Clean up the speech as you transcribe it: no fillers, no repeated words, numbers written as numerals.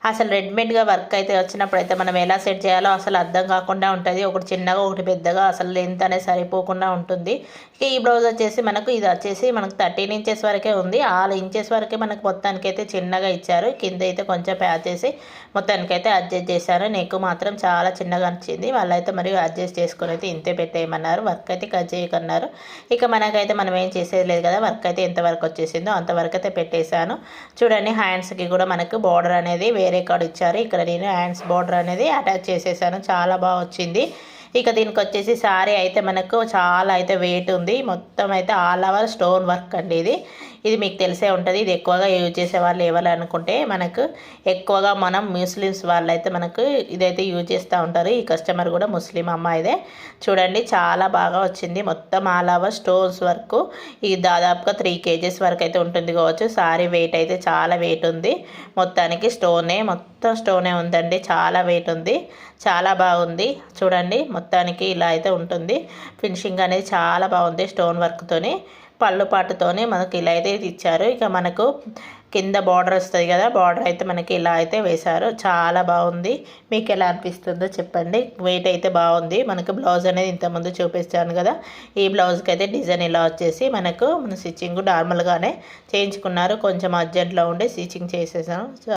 అసలు రెడీమేడ్గా వర్క్ అయితే వచ్చినప్పుడు అయితే మనం ఎలా సెట్ చేయాలో అసలు అర్థం కాకుండా ఉంటుంది. ఒకటి చిన్నగా ఒకటి పెద్దగా అసలు లెంత్ అనేది సరిపోకుండా ఉంటుంది. ఈ బ్లౌజ్ వచ్చేసి మనకు ఇది వచ్చేసి మనకు 13 ఇంచెస్ వరకే ఉంది. 6 ఇంచెస్ వరకే మనకు మొత్తానికి అయితే చిన్నగా ఇచ్చారు. కింద అయితే కొంచెం ప్యాచ్ చేసి మొత్తానికి అయితే అడ్జస్ట్ చేశారు. నెక్ మాత్రం చాలా చిన్నగా వచ్చింది. వాళ్ళైతే మరి అడ్జస్ట్ చేసుకొని అయితే ఇంతే పెట్టేయమన్నారు. వర్క్ అయితే కట్ చేయకన్నారు. ఇక మనకైతే మనం ఏం చేసేది లేదు కదా. వర్క్ అయితే ఎంత వరకు వచ్చేసిందో అంతవరకు అయితే పెట్టేశాను. చూడండి హ్యాండ్స్కి కూడా మనకు బార్డర్ అనేది వేరే కాడ ఇచ్చారు. ఇక్కడ నేను హ్యాండ్స్ బార్డర్ అనేది అటాచ్ చేసేసాను. చాలా బాగా వచ్చింది. ఇక దీనికి వచ్చేసి సారీ అయితే మనకు చాలా అయితే వెయిట్ ఉంది. మొత్తం అయితే ఆల్ ఓవర్ స్టోన్ వర్క్ అండి. ఇది మీకు తెలిసే ఉంటుంది. ఇది ఎక్కువగా యూజ్ చేసే వాళ్ళు ఎవరు అనుకుంటే మనకు ఎక్కువగా మనం ముస్లిమ్స్ వాళ్ళు అయితే మనకు ఇదైతే యూజ్ చేస్తూ ఉంటారు. ఈ కస్టమర్ కూడా ముస్లిం అమ్మాయిదే. చూడండి చాలా బాగా వచ్చింది. మొత్తం ఆల్ ఓవర్ స్టోన్స్ వర్క్. ఇది దాదాపుగా 3 kgs వరకు అయితే ఉంటుంది కావచ్చు. సారీ వెయిట్ అయితే చాలా వెయిట్ ఉంది. మొత్తానికి మొత్తం స్టోనే ఉందండి. చాలా వెయిట్ ఉంది. చాలా బాగుంది. చూడండి మొత్తానికి ఇలా అయితే ఉంటుంది. ఫినిషింగ్ అనేది చాలా బాగుంది. స్టోన్ వర్క్తోని పళ్ళు పాటుతోని మనకి ఇలా అయితే ఇచ్చారు. ఇక మనకు కింద బార్డర్ వస్తుంది కదా. బార్డర్ అయితే మనకి ఇలా అయితే వేశారు. చాలా బాగుంది. మీకు ఎలా అనిపిస్తుందో చెప్పండి. వెయిట్ అయితే బాగుంది. మనకు బ్లౌజ్ అనేది ఇంతకుముందు చూపిస్తాను కదా. ఈ బ్లౌజ్కి అయితే డిజైన్ ఇలా వచ్చేసి మనకు స్టిచ్చింగ్ నార్మల్గానే చేయించుకున్నారు. కొంచెం అర్జెంట్లో ఉండి స్టిచ్చింగ్ చేసేసాను.